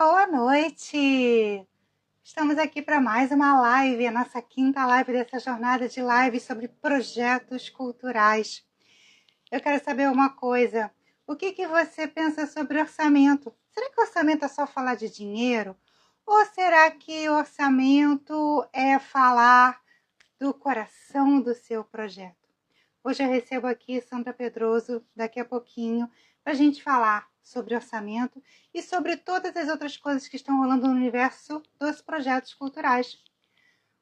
Boa noite! Estamos aqui para mais uma live, a nossa quinta live dessa jornada de lives sobre projetos culturais. Eu quero saber uma coisa, o que você pensa sobre orçamento? Será que orçamento é só falar de dinheiro? Ou será que orçamento é falar do coração do seu projeto? Hoje eu recebo aqui Sandra Pedroso, daqui a pouquinho, para a gente falar sobre orçamento e sobre todas as outras coisas que estão rolando no universo dos projetos culturais.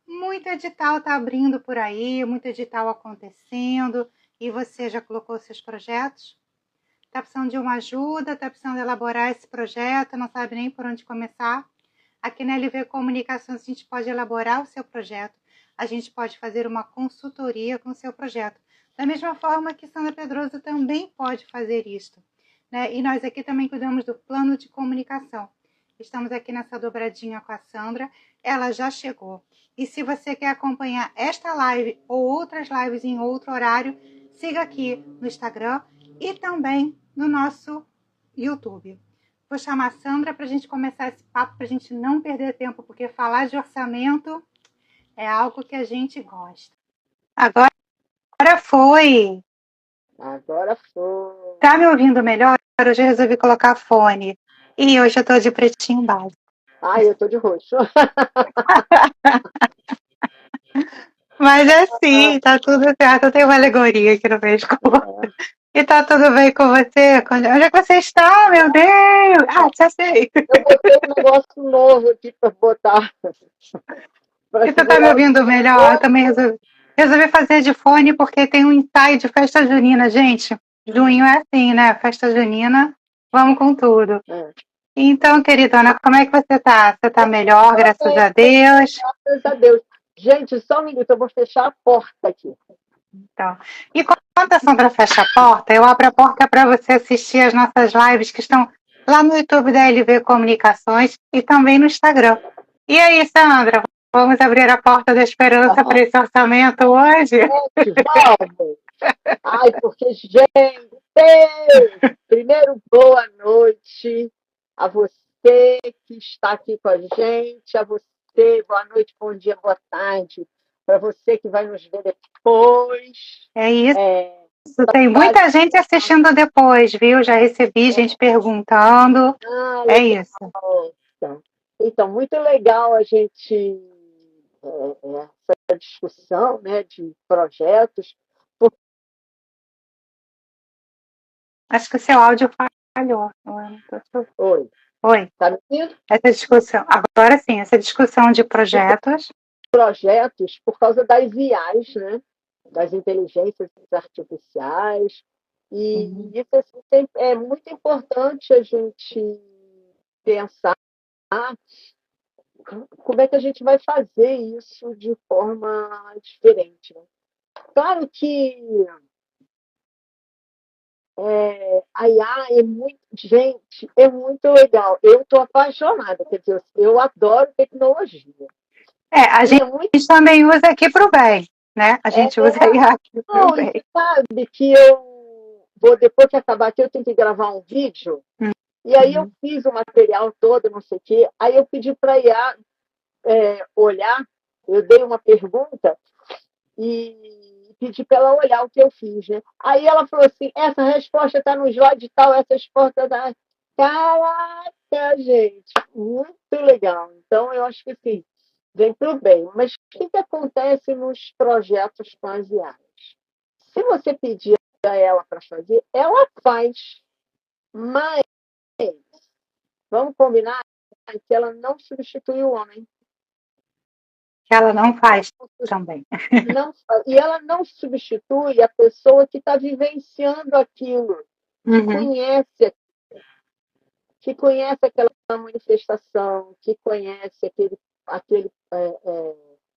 Muito edital está abrindo por aí, muito edital acontecendo, e você já colocou seus projetos? Está precisando de uma ajuda, está precisando elaborar esse projeto, não sabe nem por onde começar? Aqui na LV Comunicações a gente pode elaborar o seu projeto, a gente pode fazer uma consultoria com o seu projeto. Da mesma forma que Sandra Pedroso também pode fazer isto, né? E nós aqui também cuidamos do plano de comunicação. Estamos aqui nessa dobradinha com a Sandra, ela já chegou. E se você quer acompanhar esta live ou outras lives em outro horário, siga aqui no Instagram e também no nosso YouTube. Vou chamar a Sandra para a gente começar esse papo, para a gente não perder tempo, porque falar de orçamento é algo que a gente gosta. Agora foi! Agora foi. Tá me ouvindo melhor? Hoje eu resolvi colocar fone. E hoje eu tô de pretinho básico. Ai, eu tô de roxo. Mas é assim, tá tudo certo. Eu tenho uma alegoria aqui no pescoço. E tá tudo bem com você? Onde é que você está, meu Deus? Ah, já sei. Eu botei um negócio novo aqui pra botar. E tu tá me ouvindo melhor? Eu também resolvi fazer de fone porque tem um ensaio de festa junina, gente. Junho é assim, né? Festa junina, vamos com tudo. Então, queridona, como é que você tá? Você tá melhor, graças a Deus? Graças a Deus. Gente, só um minuto, eu vou fechar a porta aqui. Então, e quando a Sandra fecha a porta, eu abro a porta para você assistir as nossas lives que estão lá no YouTube da LV Comunicações e também no Instagram. E aí, Sandra, vamos abrir a porta da esperança para esse orçamento hoje? Vamos! Ai, porque, gente, primeiro, boa noite a você que está aqui com a gente, a você, boa noite, bom dia, boa tarde, para você que vai nos ver depois. É isso. Tem muita gente assistindo depois, viu? Já recebi gente perguntando. É isso. Então, muito legal a gente essa discussão, né, de projetos. Acho que o seu áudio falhou. Oi. Oi. Tá me ouvindo? Essa discussão, agora sim, essa discussão de projetos. Projetos por causa das IAs, né? Das inteligências artificiais. E isso assim, é muito importante a gente pensar como é que a gente vai fazer isso de forma diferente. Né? Claro que a IA é muito, gente, é muito legal. Eu estou apaixonada, quer dizer, eu adoro tecnologia. A gente também usa aqui para o bem, né? A gente usa a IA aqui para o bem. Sabe que eu vou, depois que acabar aqui, eu tenho que gravar um vídeo, e aí eu fiz o material todo, não sei o quê, aí eu pedi para a IA olhar, eu dei uma pergunta e pedi para ela olhar o que eu fiz, né? Aí ela falou assim, essa resposta está no slide tal, essa resposta da... Caraca, gente, muito legal. Então, eu acho que assim, vem para o bem. Mas o que acontece nos projetos com as IAs? Se você pedir a ela para fazer, ela faz. Mas vamos combinar que ela não substitui o homem. Ela não faz também. Não, e ela não substitui a pessoa que está vivenciando aquilo, que conhece aquela manifestação, que conhece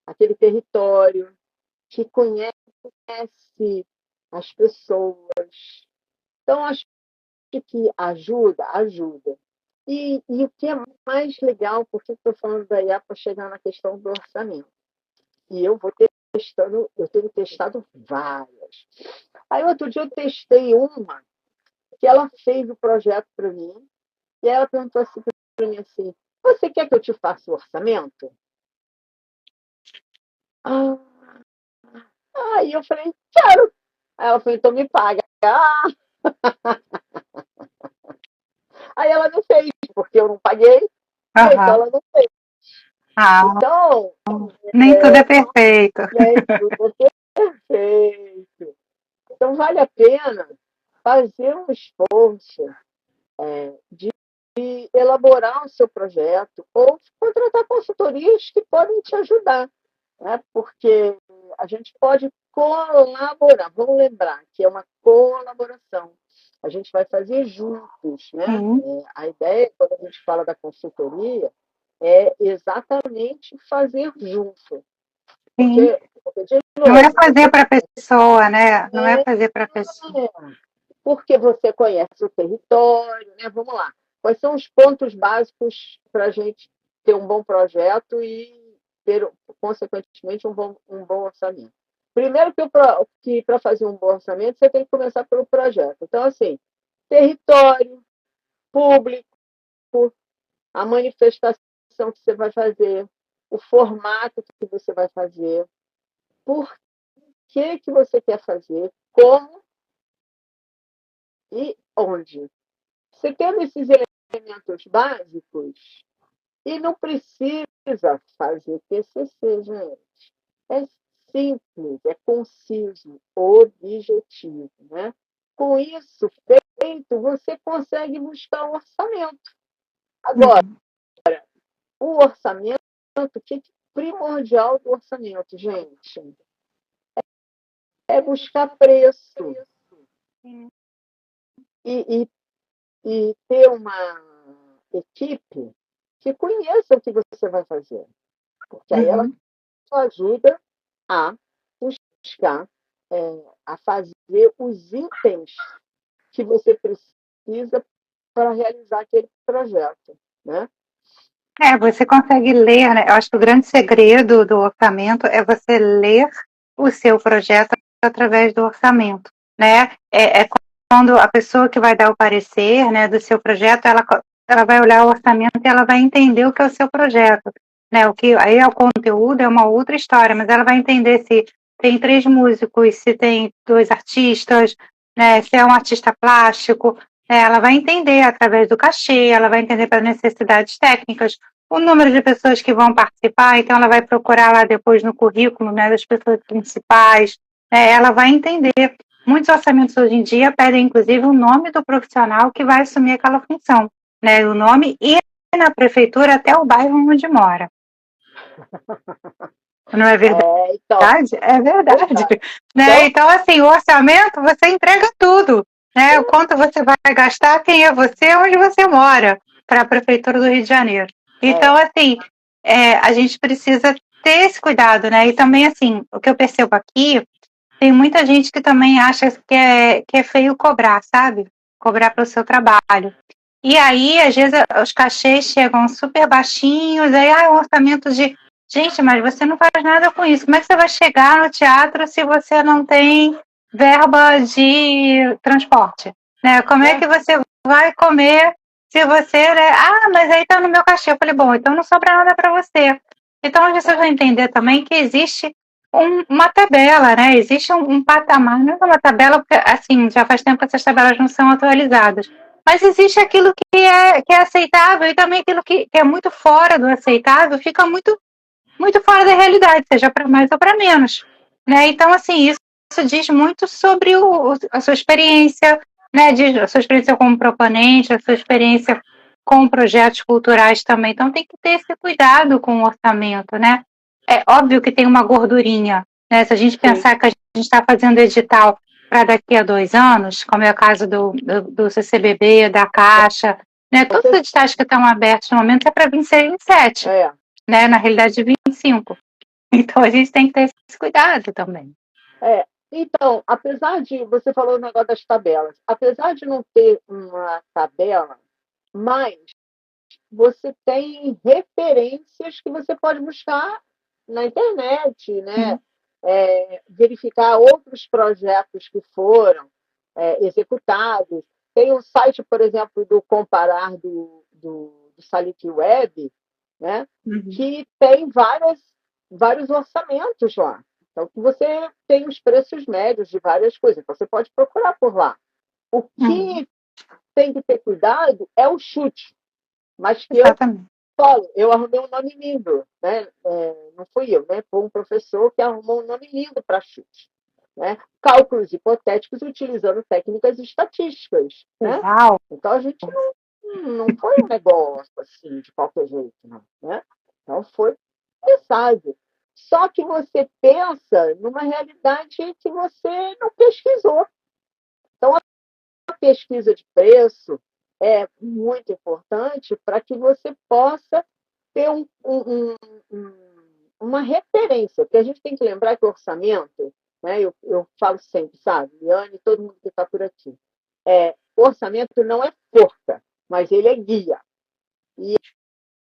aquele território, que conhece as pessoas. Então, acho que ajuda. E o que é mais legal, porque estou falando da IA para chegar na questão do orçamento. E eu tenho testado várias. Aí outro dia eu testei uma que ela fez o projeto para mim, e ela perguntou assim para mim assim: você quer que eu te faça o orçamento? Ah, aí eu falei: quero. Aí ela falou: então me paga. Ah, aí ela não fez, porque eu não paguei, né? Então Aham. ela não fez. Ah, Então, nem tudo é perfeito. você perfeito. Então vale a pena fazer um esforço de elaborar o seu projeto ou contratar consultorias que podem te ajudar, né? Porque a gente pode colaborar. Vamos lembrar que é uma colaboração. A gente vai fazer juntos, né? Sim, A ideia, quando a gente fala da consultoria, é exatamente fazer junto. sim. Porque de Não é novo, fazer para a pessoa, né? Não é fazer para a pessoa. porque você conhece o território, né? Vamos lá. Quais são os pontos básicos para a gente ter um bom projeto e ter, consequentemente, um bom orçamento? Primeiro que para fazer um bom orçamento, você tem que começar pelo projeto. Então, assim, território, público, a manifestação que você vai fazer, o formato que você vai fazer, por que você quer fazer, como e onde. Você tendo esses elementos básicos, e não precisa fazer TCC, gente. É simples, é conciso, objetivo, né? Com isso feito, você consegue buscar um orçamento. Agora, Uhum. o orçamento, o que é primordial do orçamento, gente? É buscar preço Sim. e, e, e ter uma equipe que conheça o que você vai fazer. Porque aí ela Uhum. ajuda a buscar, a fazer os itens que você precisa para realizar aquele projeto, né? É, você consegue ler, né? Eu acho que o grande segredo do orçamento é você ler o seu projeto através do orçamento, né? É quando a pessoa que vai dar o parecer, né, do seu projeto, ela vai olhar o orçamento e ela vai entender o que é o seu projeto, né? O que aí é o conteúdo, é uma outra história, mas ela vai entender se tem 3 músicos, se tem 2 artistas, né? Se é um artista plástico, ela vai entender através do cachê, ela vai entender pelas necessidades técnicas, o número de pessoas que vão participar, então ela vai procurar lá depois no currículo, né, das pessoas principais, ela vai entender. Muitos orçamentos hoje em dia pedem, inclusive, o nome do profissional que vai assumir aquela função, né, o nome e na prefeitura até o bairro onde mora. Não é verdade? Então, É verdade. verdade. Né? Então, Então, assim, o orçamento, você entrega tudo. Né? O quanto você vai gastar, quem é você, onde você mora, para a Prefeitura do Rio de Janeiro. Então, assim, a gente precisa ter esse cuidado, né? E também, assim, o que eu percebo aqui, tem muita gente que também acha que é feio cobrar, sabe? Cobrar pelo seu trabalho. E aí, às vezes, os cachês chegam super baixinhos, aí, um orçamento de. Gente, mas você não faz nada com isso. Como é que você vai chegar no teatro se você não tem verba de transporte? Né? Como é que você vai comer se você. Né? Ah, mas aí tá no meu cachê. Eu falei, bom, então não sobra nada para você. Então, você vai entender também que existe uma tabela, né? Existe um patamar, não é uma tabela, porque assim, já faz tempo que essas tabelas não são atualizadas. Mas existe aquilo que é aceitável e também aquilo que é muito fora do aceitável fica muito, muito fora da realidade, seja para mais ou para menos. Né? Então, assim, isso diz muito sobre a sua experiência, né? Diz a sua experiência como proponente, a sua experiência com projetos culturais também. Então, tem que ter esse cuidado com o orçamento, né? É óbvio que tem uma gordurinha, né? Se a gente sim, pensar que a gente está fazendo edital para daqui a 2 anos, como é o caso do CCBB, da Caixa, né? Todos os você, editais que estão abertos no momento é para 26 e 27, é, né? Na realidade, 25. Então a gente tem que ter esse cuidado também. Então, apesar de, você falou o negócio das tabelas, apesar de não ter uma tabela, mas você tem referências que você pode buscar na internet, né? Sim. Verificar outros projetos que foram executados. Tem um site, por exemplo, do Comparar do do Salic Web, né, que tem vários orçamentos lá. Então, você tem os preços médios de várias coisas. Então, você pode procurar por lá. O que tem que ter cuidado é o chute. Mas que eu arrumei um nome lindo, né? Não fui eu, né? Foi um professor que arrumou um nome lindo para chute. Né? Cálculos hipotéticos utilizando técnicas estatísticas. Né? Então, a gente não foi um negócio assim, de qualquer jeito, não. Né? Então, foi pensado. Só que você pensa numa realidade que você não pesquisou. Então, a pesquisa de preço é muito importante para que você possa ter uma referência. Porque a gente tem que lembrar que o orçamento, né, eu falo sempre, sabe, Liane, todo mundo que está por aqui, o orçamento não é força, mas ele é guia. E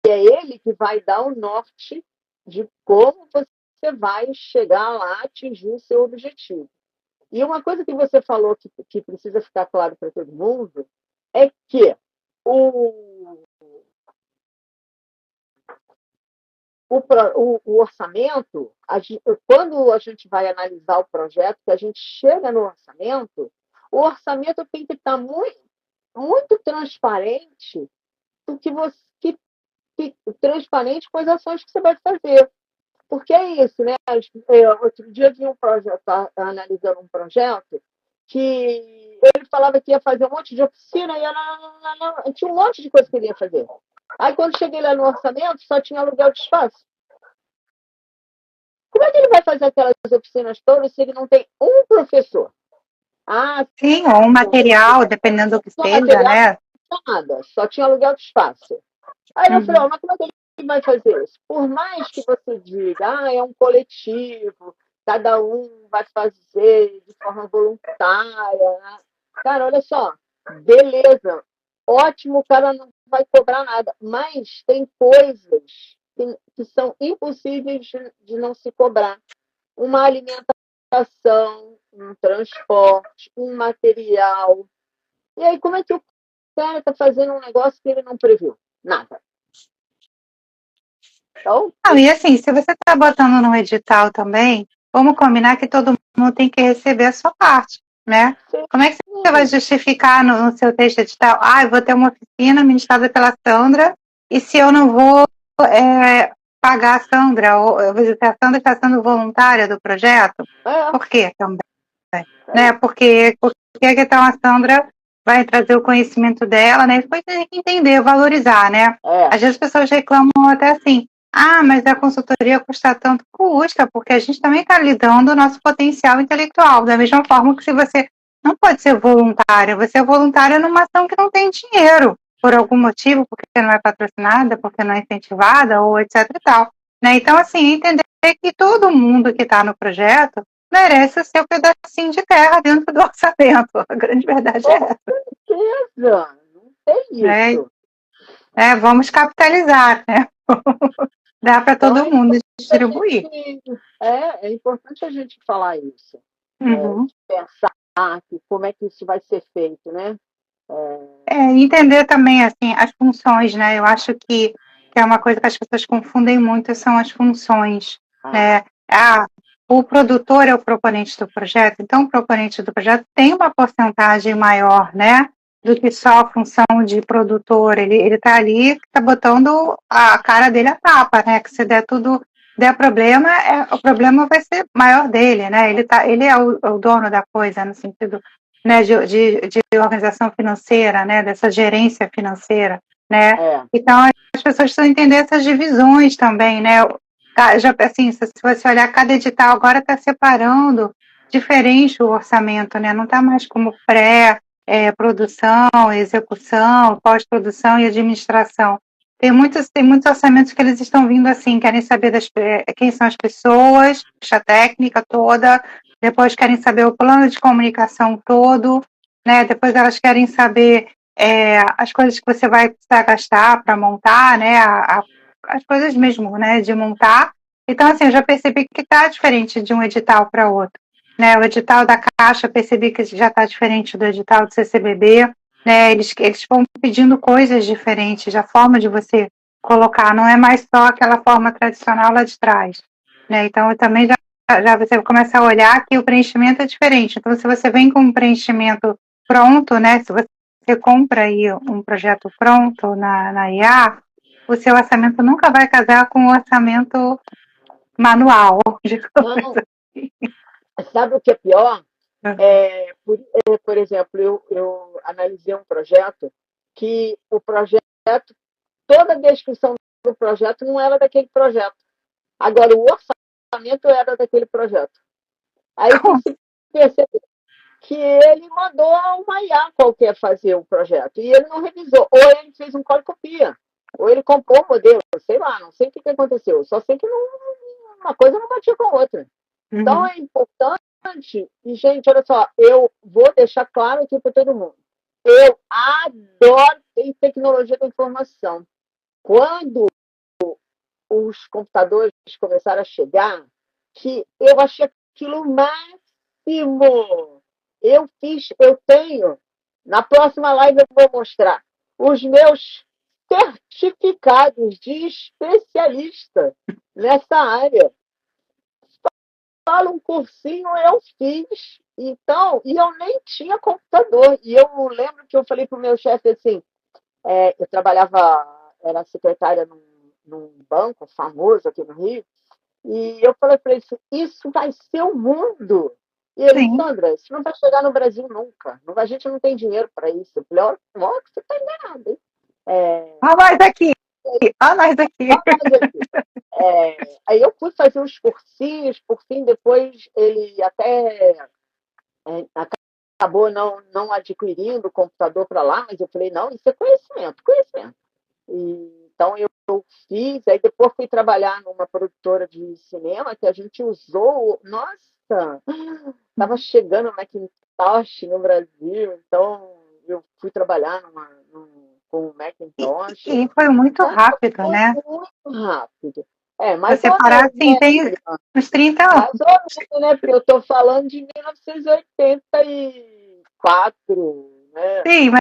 é ele que vai dar o norte de como você vai chegar lá, atingir o seu objetivo. E uma coisa que você falou que precisa ficar claro para todo mundo é que o orçamento, quando a gente vai analisar o projeto, que a gente chega no orçamento, o orçamento tem que estar muito, muito transparente do que transparente com as ações que você vai fazer. Porque é isso, né? Outro dia eu vi um projeto, analisando um projeto, que ele falava que ia fazer um monte de oficina e tinha um monte de coisa que ele ia fazer. Aí, quando cheguei lá no orçamento, só tinha aluguel de espaço. Como é que ele vai fazer aquelas oficinas todas se ele não tem um professor? Sim, ou um material, dependendo do que seja, né? Nada, só tinha aluguel de espaço. Aí eu falei, mas como é que ele vai fazer isso? Por mais que você diga, é um coletivo, cada um vai fazer de forma voluntária. Né? Cara, olha só, beleza, ótimo, o cara não vai cobrar nada, mas tem coisas que são impossíveis de não se cobrar. Uma alimentação, um transporte, um material. E aí, como é que o cara está fazendo um negócio que ele não previu? Nada. Então, e assim, se você está botando no edital também, vamos combinar que todo mundo tem que receber a sua parte, né? Sim. Como é que você vai justificar no seu texto edital? Eu vou ter uma oficina ministrada pela Sandra, e se eu não vou pagar a Sandra, ou eu vou dizer, a Sandra está sendo voluntária do projeto? Por quê também? Né? Porque então a Sandra vai trazer o conhecimento dela, né? Depois tem que entender, valorizar, né? Às vezes as pessoas reclamam até assim, mas a consultoria custa tanto. Custa, porque a gente também está lidando o nosso potencial intelectual, da mesma forma que se você não pode ser voluntária, você é voluntária numa ação que não tem dinheiro, por algum motivo, porque não é patrocinada, porque não é incentivada, ou etc e tal. Né? Então, assim, entender que todo mundo que está no projeto merece o seu pedacinho de terra dentro do orçamento. A grande verdade é essa. Com certeza, não tem isso. Vamos capitalizar, né? Dá para todo mundo distribuir. É importante a gente falar isso. Pensar como é que isso vai ser feito, né? Entender também assim, as funções, né? Eu acho que é uma coisa que as pessoas confundem muito, são as funções. Né? O produtor é o proponente do projeto, então o proponente do projeto tem uma porcentagem maior, né? Do que só a função de produtor. Ele está ali, está botando a cara dele a tapa, né? Que se der problema, o problema vai ser maior dele, né? Ele é o dono da coisa, no sentido, né, de organização financeira, né? Dessa gerência financeira, né? Então, as pessoas precisam entender essas divisões também, né? Já, assim, se você olhar, cada edital agora está separando diferente o orçamento, né? Não está mais como produção, execução, pós-produção e administração. Tem muitos orçamentos que eles estão vindo assim, querem saber quem são as pessoas, a técnica toda, depois querem saber o plano de comunicação todo, né? Depois elas querem saber as coisas que você vai precisar gastar para montar, né? As coisas mesmo, né? De montar. Então, assim, eu já percebi que está diferente de um edital para outro. Né, o edital da Caixa, percebi que já está diferente do edital do CCBB, né? Eles vão pedindo coisas diferentes, a forma de você colocar, não é mais só aquela forma tradicional lá de trás, né? Então, eu também já você começa a olhar que o preenchimento é diferente. Então, se você vem com um preenchimento pronto, né? Se você compra aí um projeto pronto na IA, o seu orçamento nunca vai casar com o orçamento manual, digamos Não, sabe o que é pior? Por exemplo, eu analisei um projeto que o projeto, toda a descrição do projeto não era daquele projeto. Agora, o orçamento era daquele projeto. Aí você percebe que ele mandou uma IA qualquer fazer o projeto e ele não revisou. Ou ele fez um copia, ou ele comprou o modelo, sei lá, não sei o que aconteceu. Só sei que uma coisa não batia com a outra. Então é importante, e gente, olha só, eu vou deixar claro aqui para todo mundo. Eu adoro tecnologia da informação. Quando os computadores começaram a chegar, que eu achei aquilo máximo. Eu tenho, na próxima live eu vou mostrar os meus certificados de especialista nessa área. Fala um cursinho eu fiz, então, e eu nem tinha computador. E eu lembro que eu falei para o meu chefe assim, eu trabalhava, era secretária num banco famoso aqui no Rio, e eu falei para ele assim, isso vai ser o mundo. E ele, Sim. Sandra, isso não vai chegar no Brasil nunca. A gente não tem dinheiro para isso. Eu falei, olha que você está enganado, hein? Olha nós aqui, olha nós aqui. Aí eu fui fazer uns cursinhos, por fim, depois ele até acabou não adquirindo o computador para lá, mas eu falei, não, isso é conhecimento, conhecimento. Então eu fiz, aí depois fui trabalhar numa produtora de cinema que a gente usou, nossa, estava chegando o Macintosh no Brasil, então eu fui trabalhar com o Macintosh. E foi muito rápido, Foi né? muito rápido. Mais Você ou parar menos, assim, né? tem uns 30 anos. Mais ou menos, né? Porque eu estou falando de 1984, né? Sim, mas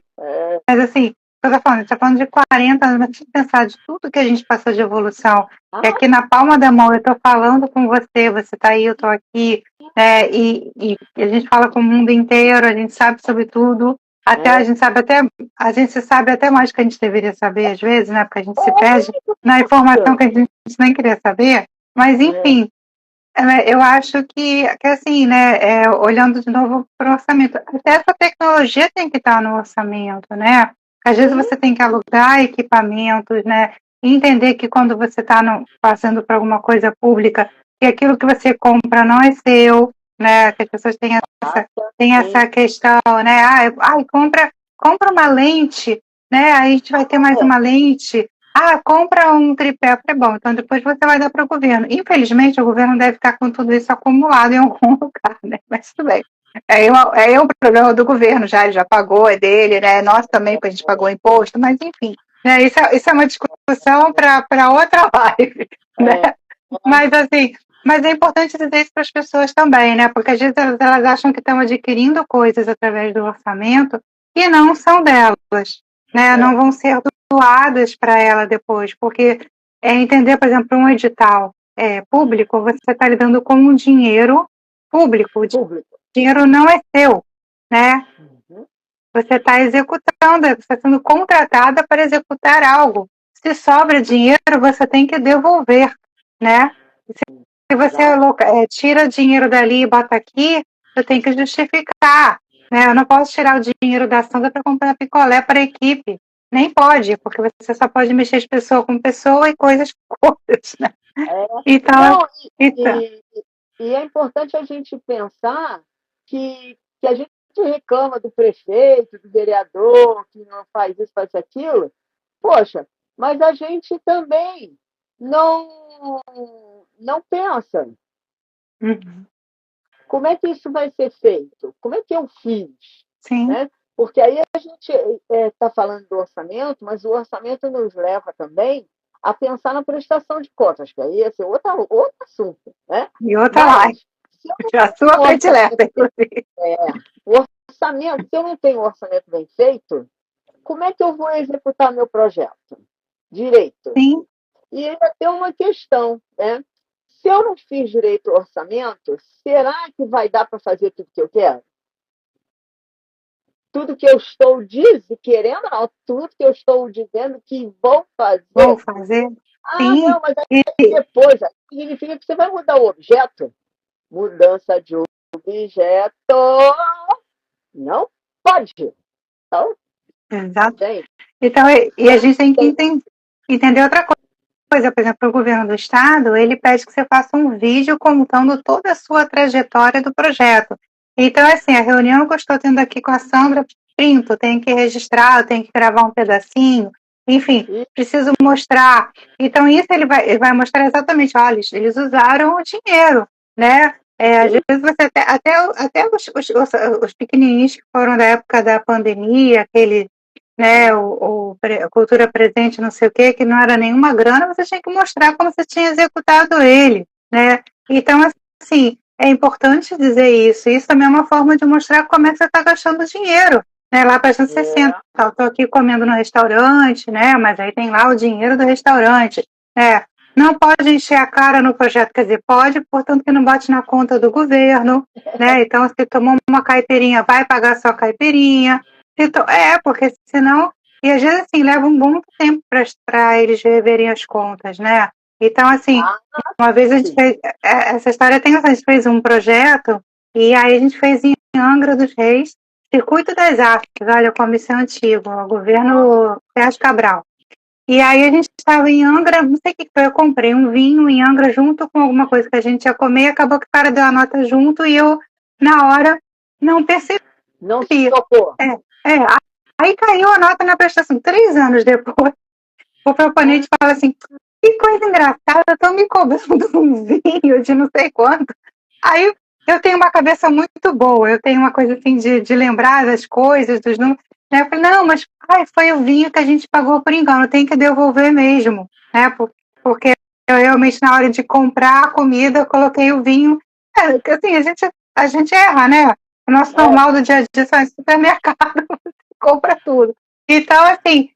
assim, eu tô falando, a gente tá falando de 40 anos, mas se pensar de tudo que a gente passou de evolução, Ah, é aqui na palma da mão, eu tô falando com você, você tá aí, eu tô aqui, e a gente fala com o mundo inteiro, a gente sabe sobre tudo, até a gente sabe até mais do que a gente deveria saber, às vezes, né? Porque a gente se perde na informação que a gente nem queria saber, mas enfim. Eu acho que assim, né, olhando de novo para o orçamento, até essa tecnologia tem que estar no orçamento, né? Às vezes você tem que alugar equipamentos, né? E entender que quando você está passando por alguma coisa pública, que aquilo que você compra não é seu, né? Que as pessoas têm essa questão, né? Compra uma lente, né? Aí a gente vai ter mais uma lente. Compra um tripé, é bom, então depois você vai dar para o governo. Infelizmente, o governo deve estar com tudo isso acumulado em algum lugar, né? Mas tudo bem. É um problema do governo, ele já pagou, é dele, né? Nós também, porque a gente pagou imposto, mas enfim. Né? Isso é uma discussão para outra live, né? Mas assim, mas é importante dizer isso para as pessoas também, né? Porque às vezes elas acham que estão adquirindo coisas através do orçamento que não são delas, né? Não vão ser doadas para ela depois, porque entender, por exemplo, um edital público, você está lidando com um dinheiro público, o dinheiro não é seu, né? Você está executando, você está sendo contratada para executar algo. Se sobra dinheiro, você tem que devolver, né? Se você tira dinheiro dali e bota aqui, eu tenho que justificar, né? Eu não posso tirar o dinheiro da Sandra para comprar picolé para a equipe. Nem pode, porque você só pode mexer de pessoa com pessoa e coisas com coisas, né? Então, e é importante a gente pensar que a gente reclama do prefeito, do vereador, que não faz isso, faz aquilo. Poxa, mas a gente também não pensa. Como é que isso vai ser feito? Como é que eu fiz? Sim. Né? Porque aí a gente está falando do orçamento, mas o orçamento nos leva também a pensar na prestação de contas, que aí esse é outro assunto. Né? E outra live. se eu não A tenho sua um predileta, orçamento, inclusive. o orçamento, se eu não tenho um orçamento bem feito, como é que eu vou executar meu projeto direito? Sim, E ainda tem uma questão, né? Se eu não fiz direito o orçamento, será que vai dar para fazer tudo que eu quero? Tudo que eu estou querendo, não, tudo que eu estou dizendo que vou vou fazer. fazer. Ah, Sim, não, mas aí depois, aí significa que você vai mudar o objeto. Mudança de objeto não pode. Então, exato. gente, Então, e a gente tem que tem, entender outra coisa. Por exemplo, o governo do estado, ele pede que você faça um vídeo contando toda a sua trajetória do projeto. Então, assim, a reunião que eu estou tendo aqui com a Sandra, printo, tem que registrar, tem que gravar um pedacinho, enfim, preciso mostrar. Então, isso ele vai mostrar exatamente, olha, eles usaram o dinheiro, né? Às vezes você até os pequenininhos que foram da época da pandemia, aquele, né, a cultura presente, não sei o quê, que não era nenhuma grana, você tinha que mostrar como você tinha executado ele, né? Então, assim, é importante dizer isso. Isso também é uma forma de mostrar como é que você está gastando dinheiro, né? Lá para a gente 60, eu estou aqui comendo no restaurante, né? Mas aí tem lá o dinheiro do restaurante, né? Não pode encher a cara no projeto, quer dizer, pode, portanto que não bote na conta do governo, né? Então, se tomou uma caipirinha, vai pagar sua caipirinha. Então, porque senão, e às vezes assim, leva um bom tempo para eles reverem as contas, né? Então, assim, uma vez a gente fez, essa história tem, a gente fez um projeto, e aí a gente fez em Angra dos Reis, Circuito das Artes, olha, como isso é antigo, o governo Sérgio Cabral. E aí a gente estava em Angra, não sei o que foi, eu comprei um vinho em Angra junto com alguma coisa que a gente ia comer, acabou que o cara deu a nota junto e eu, na hora, não percebi. não se tocou. Aí caiu a nota na prestação. 3 anos depois, o proponente fala assim, que coisa engraçada, estão me cobrando um vinho de não sei quanto. Aí eu tenho uma cabeça muito boa, eu tenho uma coisa assim de lembrar das coisas, dos números. Né? Eu falei, não, mas foi o vinho que a gente pagou por engano, tem que devolver mesmo, né? Porque eu realmente, na hora de comprar a comida, eu coloquei o vinho. Assim, a gente erra, né? O nosso normal do dia a dia só é supermercado, compra tudo. Então, assim,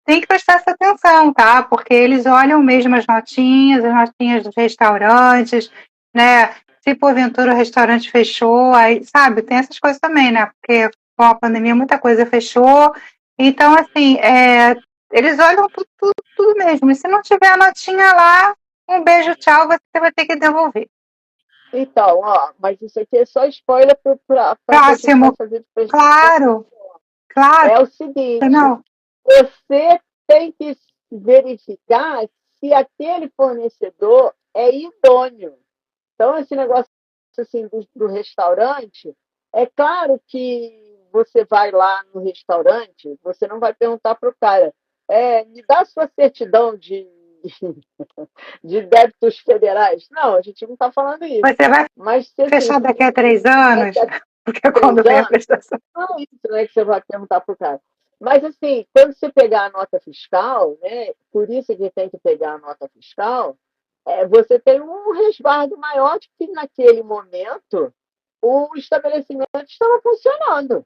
tem que prestar essa atenção, tá? Porque eles olham mesmo as notinhas dos restaurantes, né? Se porventura o restaurante fechou, aí, sabe, tem essas coisas também, né? Porque com a pandemia muita coisa fechou. Então, assim, eles olham tudo mesmo. E se não tiver a notinha lá, um beijo, tchau, você vai ter que devolver. Então, mas isso aqui é só spoiler para o que a gente vai Próximo, fazer de presente. claro, claro. É o seguinte, Não, você tem que verificar se aquele fornecedor é idôneo. Então, esse negócio assim do restaurante, é claro que você vai lá no restaurante, você não vai perguntar para o cara, me dá a sua certidão de débitos federais. Não, a gente não está falando isso. você vai Mas se assim, fechar daqui a 3 anos, porque quando vem a 3 anos, prestação. não é isso, né, que você vai perguntar para o cara. Mas, assim, quando você pegar a nota fiscal, né, por isso que tem que pegar a nota fiscal, você tem um resguardo maior de que, naquele momento, o estabelecimento estava funcionando.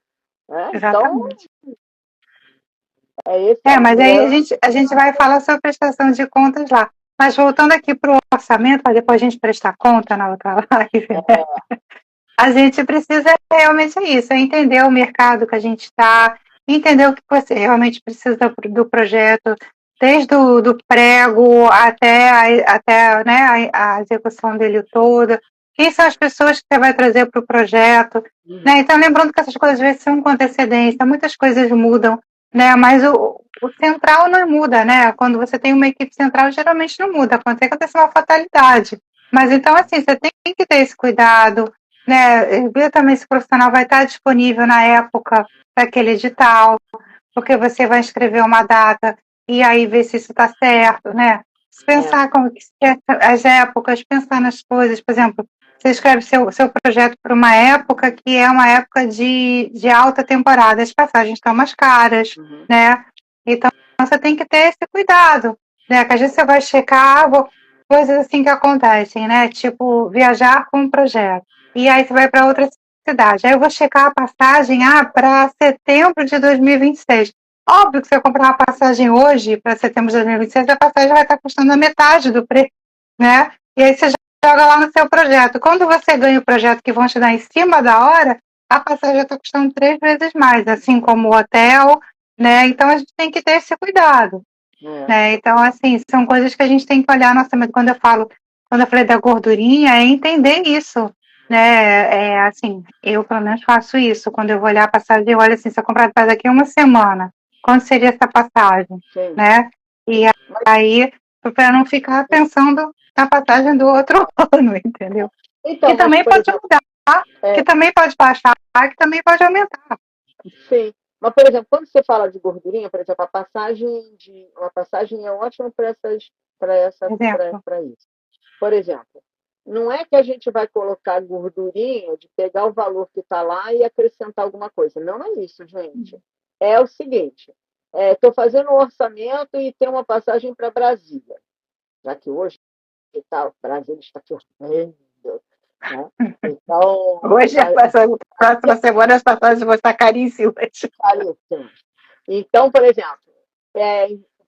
Né? Então, Exatamente. esse é o Mas aí a grande. gente, a gente vai falar sobre prestação de contas lá. Mas voltando aqui para o orçamento, para depois a gente prestar conta na outra live, né? A gente precisa realmente isso, é entender o mercado que a gente está, entender o que você realmente precisa do projeto, desde o do prego até né, a execução dele toda. Quem são as pessoas que você vai trazer para o projeto? Né? Então, lembrando que essas coisas às vezes são com antecedência, muitas coisas mudam, né? Mas o central não muda, né? Quando você tem uma equipe central, geralmente não muda, pode acontecer uma fatalidade. Mas então, assim, você tem que ter esse cuidado, né? Ver também se o profissional vai estar disponível na época daquele edital, porque você vai escrever uma data e aí ver se isso está certo, né? Pensar como que as épocas, pensar nas coisas, por exemplo, você escreve seu projeto para uma época que é uma época de alta temporada, as passagens estão mais caras, né? Então você tem que ter esse cuidado, né? Que às vezes você vai checar coisas assim que acontecem, né? Tipo, viajar com um projeto. e aí você vai para outra cidade. Aí eu vou checar a passagem para setembro de 2026. Óbvio que se eu comprar uma passagem hoje, para setembro de 2026, a passagem vai estar custando a metade do preço, né? E aí você joga lá no seu projeto. Quando você ganha o projeto que vão te dar em cima da hora, a passagem já está custando 3 vezes mais, assim como o hotel, né? Então a gente tem que ter esse cuidado. Né? Então, assim, são coisas que a gente tem que olhar no orçamento. Quando eu falei da gordurinha, é entender isso, né? É, assim, eu pelo menos faço isso. Quando eu vou olhar a passagem, eu olho assim, se eu comprar para daqui a uma semana, quanto seria essa passagem, né? E aí, para não ficar pensando na passagem do outro ano, entendeu? Então, que também pode mudar, que também pode baixar, que também pode aumentar. Sim. Mas, por exemplo, quando você fala de gordurinha, por exemplo, uma passagem é ótima para isso. Por exemplo, não é que a gente vai colocar gordurinha de pegar o valor que está lá e acrescentar alguma coisa. Não é isso, gente. É o seguinte: estou fazendo um orçamento e tem uma passagem para Brasília, já que hoje Brasília está horrendo. Né? Então, hoje, a próxima semana, as passagens vão estar caríssimas. Então, por exemplo,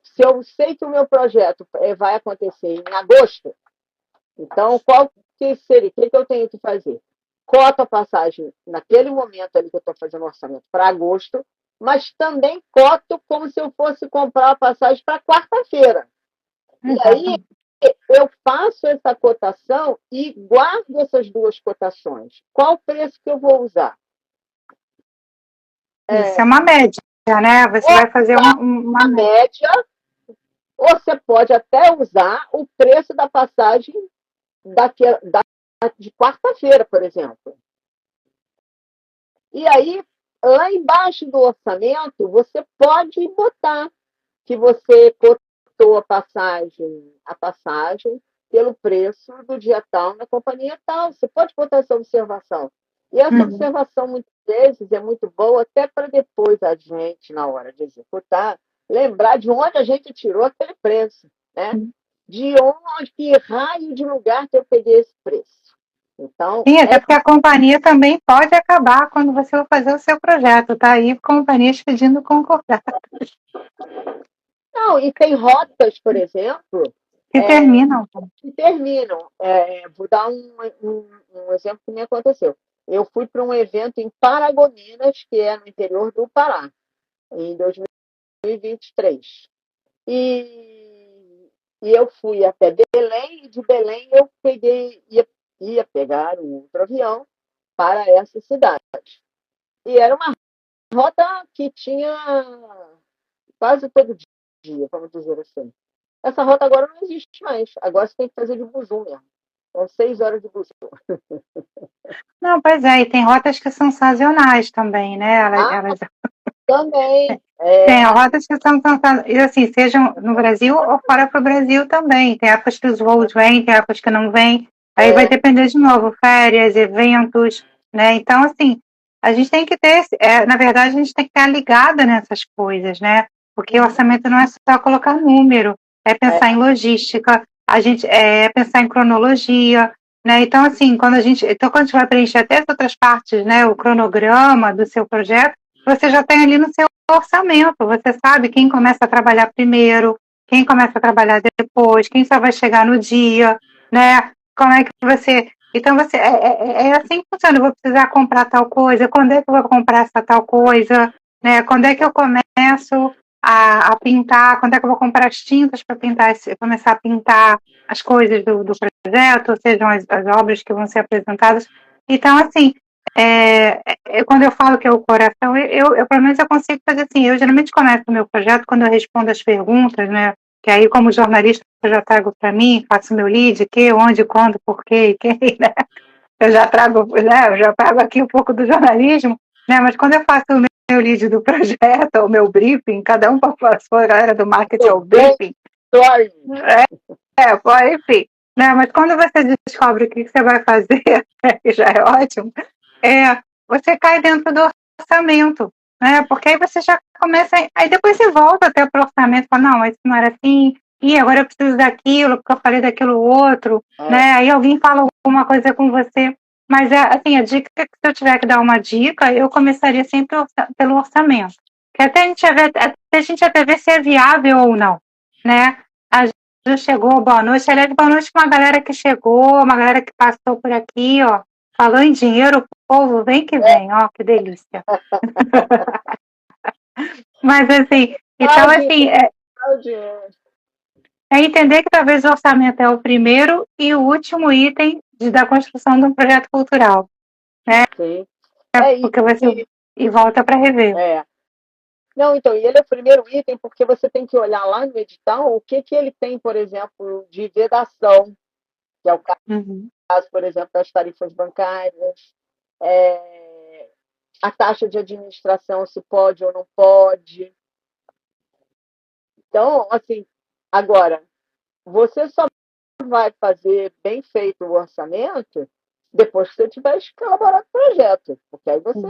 se eu sei que o meu projeto vai acontecer em agosto, então qual que seria? O que eu tenho que fazer? Coto a passagem naquele momento ali que eu estou fazendo o orçamento para agosto, mas também coto como se eu fosse comprar a passagem para quarta-feira. E aí eu faço essa cotação e guardo essas duas cotações. Qual o preço que eu vou usar? Isso é uma média, né? Você vai fazer uma média. Ou você pode até usar o preço da passagem de quarta-feira, por exemplo. E aí, lá embaixo do orçamento, você pode botar que você cotou a passagem pelo preço do dia tal na companhia tal. Você pode botar essa observação. E essa observação, muitas vezes, é muito boa até para depois a gente, na hora de executar, lembrar de onde a gente tirou aquele preço, né? De onde, que raio de lugar que eu peguei esse preço. Então, sim, até porque a companhia também pode acabar quando você for fazer o seu projeto, tá? Aí companhias pedindo concordar. Não, e tem rotas, por exemplo, que terminam. Vou dar um exemplo que me aconteceu. Eu fui para um evento em Paragominas, que é no interior do Pará, em 2023. E eu fui até Belém, e de Belém eu ia pegar um outro avião para essa cidade. E era uma rota que tinha quase todo dia, vamos dizer assim. Essa rota agora não existe mais. Agora você tem que fazer de buzu mesmo. São 6 horas de buzu. Não, pois é, e tem rotas que são sazonais também, né? Elas... Também. Tem rotas que são, e assim, sejam no Brasil ou fora para o Brasil também. Tem épocas que os voos vêm, tem épocas que não vêm. Aí vai depender de novo, férias, eventos, né? Então, assim, a gente tem que ter, na verdade, a gente tem que estar ligada nessas coisas, né? Porque o orçamento não é só colocar número, é pensar em logística, a gente pensar em cronologia, né? Então, assim, quando a gente vai preencher até as outras partes, né? O cronograma do seu projeto, você já tem ali no seu orçamento, você sabe quem começa a trabalhar primeiro, quem começa a trabalhar depois, quem só vai chegar no dia, né? Como é que você... Então, é assim que funciona. Eu vou precisar comprar tal coisa, quando é que eu vou comprar essa tal coisa, né? Quando é que eu começo a pintar, quando é que eu vou comprar as tintas para pintar, começar a pintar as coisas do projeto, ou sejam as obras que vão ser apresentadas. Então, assim, quando eu falo que é o coração, eu pelo menos eu consigo fazer assim. Eu geralmente começo o meu projeto quando eu respondo as perguntas, né? Que aí, como jornalista, eu já trago para mim, faço meu lead, que, onde, quando, por quê, quem, né? Eu já trago, né? Eu já trago aqui um pouco do jornalismo, né? Mas quando eu faço o meu lead do projeto, o meu briefing, cada um para a galera do marketing é o briefing. Enfim. Né? Mas quando você descobre o que você vai fazer, que já é ótimo, você cai dentro do orçamento, né? Porque aí você já começa, aí depois você volta até para o orçamento e fala, não, isso não era assim, e agora eu preciso daquilo, porque eu falei daquilo outro, né? Aí alguém fala alguma coisa com você, Mas, assim, a dica que se eu tiver que dar uma dica, eu começaria sempre pelo orçamento. Que até a gente até ver se é viável ou não, né? A gente chegou, boa noite. Aliás, boa noite para uma galera que chegou, uma galera que passou por aqui, ó. Falou em dinheiro, o povo vem que vem, ó, que delícia. Mas, assim, então, assim, é entender que talvez o orçamento é o primeiro e o último item da construção de um projeto cultural, né? Sim. Porque você e volta para rever. Não, então, e ele é o primeiro item porque você tem que olhar lá no edital o que ele tem, por exemplo, de vedação, que é o caso, por exemplo, das tarifas bancárias, a taxa de administração, se pode ou não pode. Então, assim, agora, você só vai fazer bem feito o orçamento depois que você tiver elaborado o projeto, porque aí você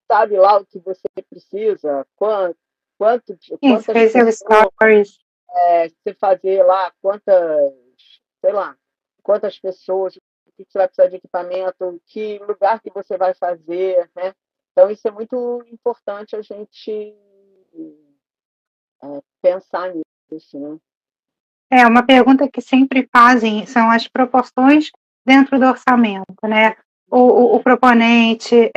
sabe lá o que você precisa, quantas pessoas, você fazer lá quantas pessoas, o que você vai precisar de equipamento, que lugar que você vai fazer, né? Então, isso é muito importante a gente pensar nisso, né? Uma pergunta que sempre fazem são as proporções dentro do orçamento, né? O proponente,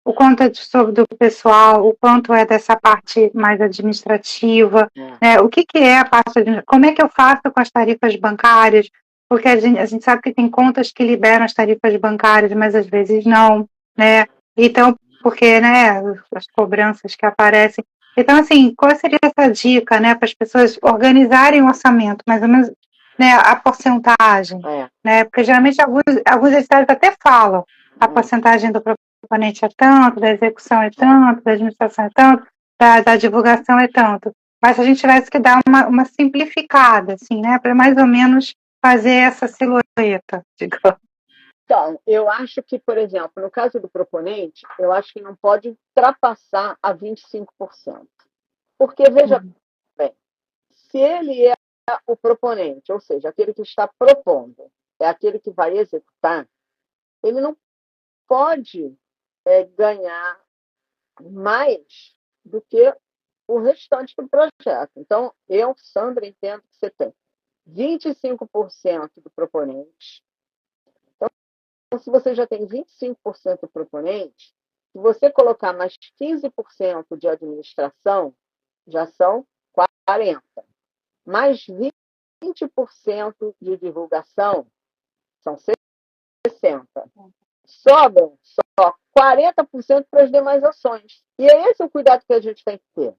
o quanto é do pessoal, o quanto é dessa parte mais administrativa, né? O que é a parte como é que eu faço com as tarifas bancárias? Porque a gente sabe que tem contas que liberam as tarifas bancárias, mas às vezes não, né? Então, porque, né, as cobranças que aparecem. Então, assim, qual seria essa dica, né, para as pessoas organizarem o orçamento, mais ou menos, né, a porcentagem, né? Porque geralmente alguns estados até falam a porcentagem do proponente é tanto, da execução é tanto, da administração é tanto, da divulgação é tanto. Mas se a gente tivesse que dar uma simplificada, assim, né, para mais ou menos fazer essa silhueta, digamos. Então, eu acho que, por exemplo, no caso do proponente, eu acho que não pode ultrapassar a 25%. Porque, veja bem, se ele é o proponente, ou seja, aquele que está propondo, é aquele que vai executar, ele não pode ganhar mais do que o restante do projeto. Então, eu, Sandra, entendo que você tem 25% do proponente. Então, se você já tem 25% do proponente, se você colocar mais 15% de administração, já são 40%. Mais 20% de divulgação, são 60%. Sobram só 40% para as demais ações. E é esse o cuidado que a gente tem que ter.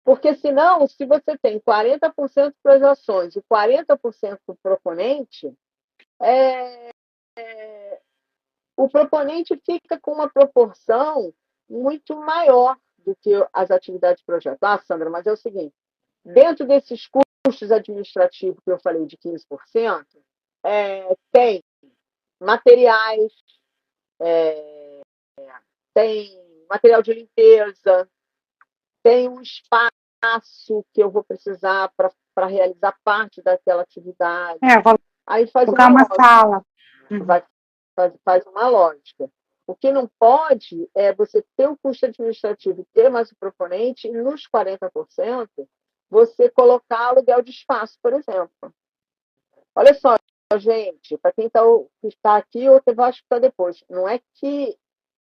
Porque, senão, se você tem 40% para as ações e 40% para o proponente, o proponente fica com uma proporção muito maior do que as atividades de projeto. Ah, Sandra, mas é o seguinte, dentro desses custos administrativos que eu falei de 15%, tem materiais, tem material de limpeza, tem um espaço que eu vou precisar para realizar parte daquela atividade. Aí faz uma sala. Faz uma lógica. O que não pode é você ter o custo administrativo e ter mais o proponente, e nos 40% você colocar aluguel de espaço, por exemplo. Olha só, gente, para quem está aqui ou vai escutar depois, não é que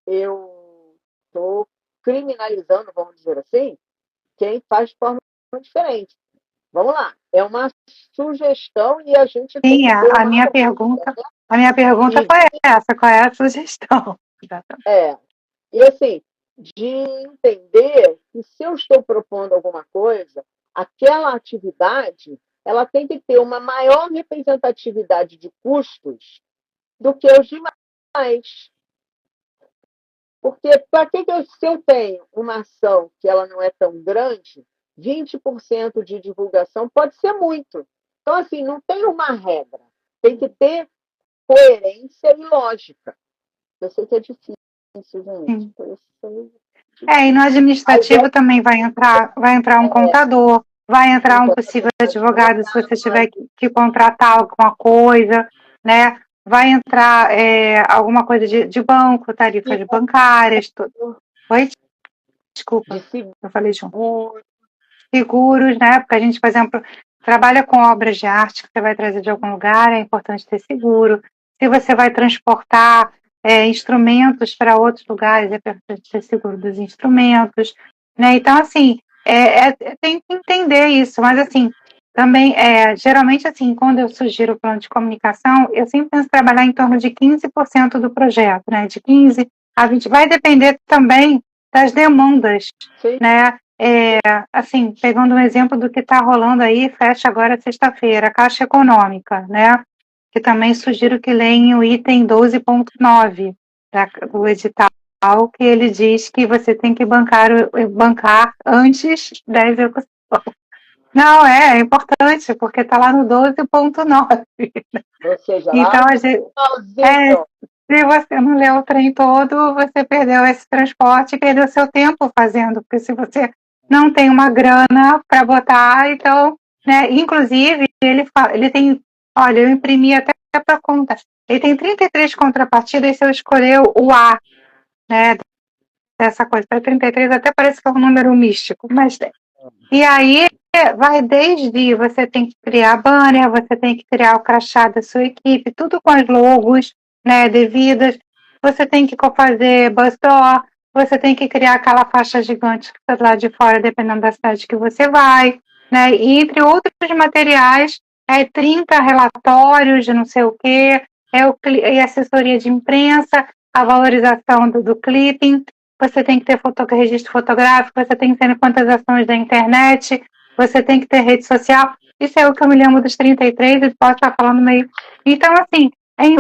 eu estou criminalizando, vamos dizer assim, quem faz de forma diferente. Vamos lá, é uma sugestão e a gente tem que ter a minha pergunta foi essa, qual é a sugestão? E assim, de entender que se eu estou propondo alguma coisa, aquela atividade ela tem que ter uma maior representatividade de custos do que os demais. Porque para que se eu tenho uma ação que ela não é tão grande, 20% de divulgação pode ser muito. Então, assim, não tem uma regra. Tem que ter coerência e lógica. Eu sei que é difícil, gente. E no administrativo também vai entrar um contador, vai entrar um possível advogado se você tiver que contratar alguma coisa, né? vai entrar alguma coisa de banco, tarifas bancárias, tudo. Oi? Desculpa, eu falei junto. Seguros, né? Porque a gente, por exemplo, trabalha com obras de arte que você vai trazer de algum lugar, é importante ter seguro. Se você vai transportar instrumentos para outros lugares, é importante ter seguro dos instrumentos, né? Então, assim, tem que entender isso, mas assim, também, geralmente, assim, quando eu sugiro o plano de comunicação, eu sempre penso trabalhar em torno de 15% do projeto, né? De 15 a 20, vai depender também das demandas, Sim. né? Assim, pegando um exemplo do que está rolando aí, fecha agora sexta-feira, a Caixa Econômica, né? Que também sugiro que leiam o item 12.9 do edital, que ele diz que você tem que bancar antes da execução. Não, é importante, porque está lá no 12.9. Ou seja, Então, lá a gente, finalzinho. se você não lê o trem todo, você perdeu esse transporte e perdeu seu tempo fazendo, porque se você não tem uma grana para botar, então, né, inclusive, ele tem, olha, eu imprimi até para conta, ele tem 33 contrapartidas se eu escolher o A, né, dessa coisa, para 33 até parece que é um número místico, mas tem. E aí vai desde você tem que criar banner, você tem que criar o crachá da sua equipe, tudo com as logos, né, devidas. Você tem que fazer bus door, você tem que criar aquela faixa gigante que está lá de fora, dependendo da cidade que você vai, né? E entre outros materiais, 30 relatórios de não sei o quê, e assessoria de imprensa, a valorização do clipping, você tem que ter registro fotográfico, você tem que ter quantas ações da internet, você tem que ter rede social. Isso é o que eu me lembro dos 33 e posso estar falando meio. Então, assim,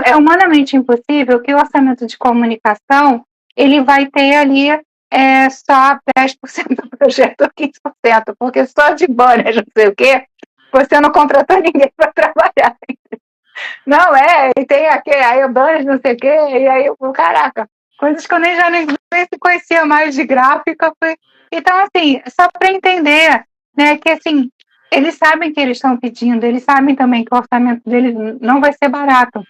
é humanamente impossível que o orçamento de comunicação ele vai ter ali só 10% do projeto ou 15%, porque só de banner, não sei o quê, você não contratou ninguém para trabalhar. Não, e tem aquele, aí o banner, não sei o quê, e aí, caraca, coisas que eu nem conhecia mais de gráfica. Então, assim, só para entender, né, que assim, eles sabem que eles estão pedindo, eles sabem também que o orçamento deles não vai ser barato,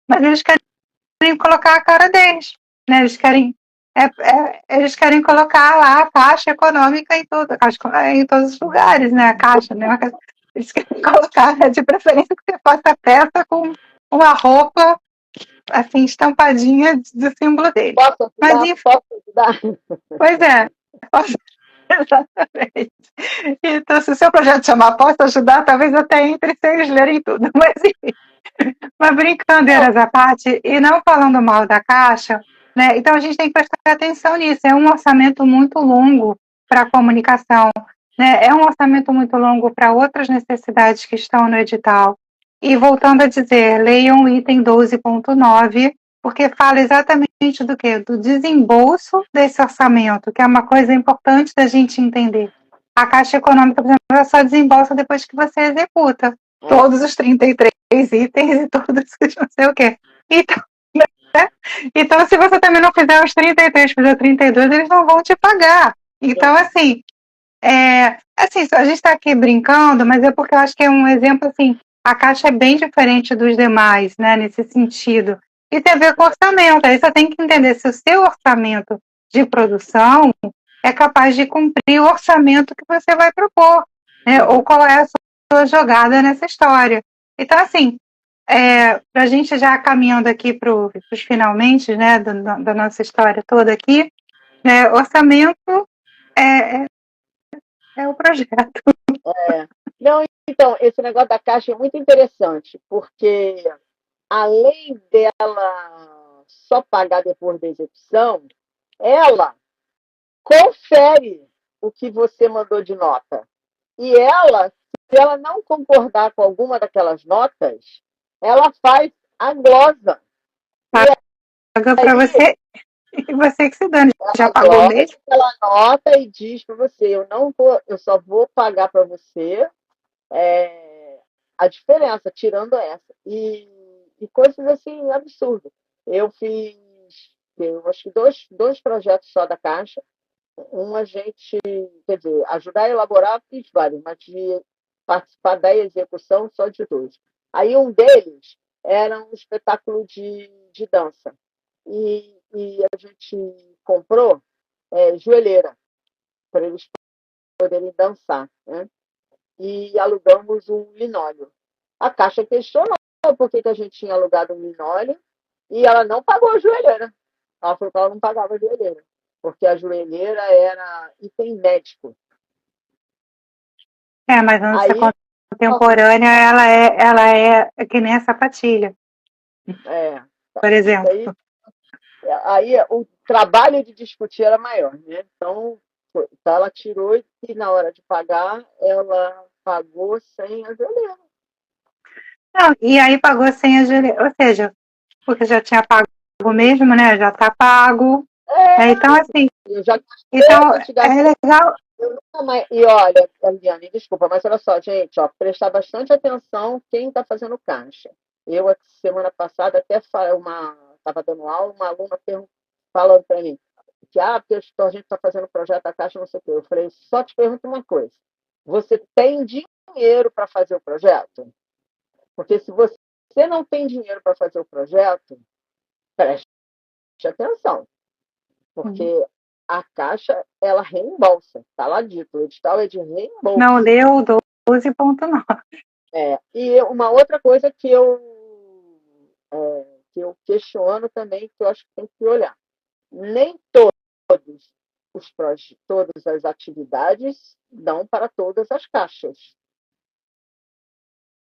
mas eles querem colocar a cara deles, né? Eles querem colocar lá a Caixa Econômica em todos os lugares, né? A Caixa, né? Eles querem colocar, de preferência, que você faça peça com uma roupa assim, estampadinha do símbolo dele. Posso ajudar? Mas, enfim, posso ajudar? Pois é, posso, exatamente. Então, se o seu projeto chamar Posso Ajudar, talvez até entre sem eles lerem tudo. Mas, enfim, brincadeiras à parte, e não falando mal da Caixa, né? Então a gente tem que prestar atenção nisso. É um orçamento muito longo para a comunicação, né? É um orçamento muito longo para outras necessidades que estão no edital. E voltando a dizer, leiam o item 12.9, porque fala exatamente do quê? Do desembolso desse orçamento, que é uma coisa importante da gente entender. A Caixa Econômica, por exemplo, ela só desembolsa depois que você executa todos os 33 itens e todos os não sei o quê. Então, né? Então, se você também não fizer os 33, fizer 32, eles não vão te pagar. Então, assim, a gente está aqui brincando, mas é porque eu acho que é um exemplo assim, a Caixa é bem diferente dos demais, né, nesse sentido. E tem a ver com orçamento. Aí você tem que entender se o seu orçamento de produção é capaz de cumprir o orçamento que você vai propor, né? Ou qual é a sua jogada nessa história. Então, assim, para a gente já caminhando aqui para os finalmente, né, da nossa história toda aqui, né, orçamento é, é o projeto. Não, então, esse negócio da Caixa é muito interessante, porque além dela só pagar depois da execução, ela confere o que você mandou de nota. E ela, se ela não concordar com alguma daquelas notas, ela faz a glosa. Paga para você e você que se dane. Já Ela pagou glosa mesmo? aquela nota e diz para você, eu só vou pagar para você a diferença, tirando essa. E coisas assim absurdas. Eu fiz, eu acho que dois projetos só da Caixa. Um a gente, quer dizer, ajudar a elaborar, fiz vários, mas de participar da execução só de dois. Aí um deles era um espetáculo de dança. E a gente comprou joelheira para eles poderem dançar, né? E alugamos um linóleo. A Caixa questionou por que a gente tinha alugado um linóleo e ela não pagou a joelheira. Ela falou que ela não pagava a joelheira, porque a joelheira era item médico. Mas a dança Aí, contemporânea, ela é que nem a sapatilha, por exemplo. Aí o trabalho de discutir era maior, né? Então ela tirou e na hora de pagar, ela pagou sem a joelheira. Não, e aí pagou sem a joelheira, ou seja, porque já tinha pago mesmo, né? Já está pago. Então, assim, eu já então, antigamente. é legal. E olha, Eliane, desculpa, mas olha só, gente, prestar bastante atenção quem está fazendo caixa. Eu, semana passada, até estava dando aula, uma aluna falando para mim que porque a gente está fazendo projeto da caixa, não sei o quê. Eu falei, só te pergunto uma coisa. Você tem dinheiro para fazer o projeto? Porque se você não tem dinheiro para fazer o projeto, preste atenção. Porque a Caixa, ela reembolsa. Está lá dito, o edital é de reembolso. Não leu 12.9. E uma outra coisa que eu questiono também, que eu acho que tem que olhar. Nem todas as atividades dão para todas as caixas.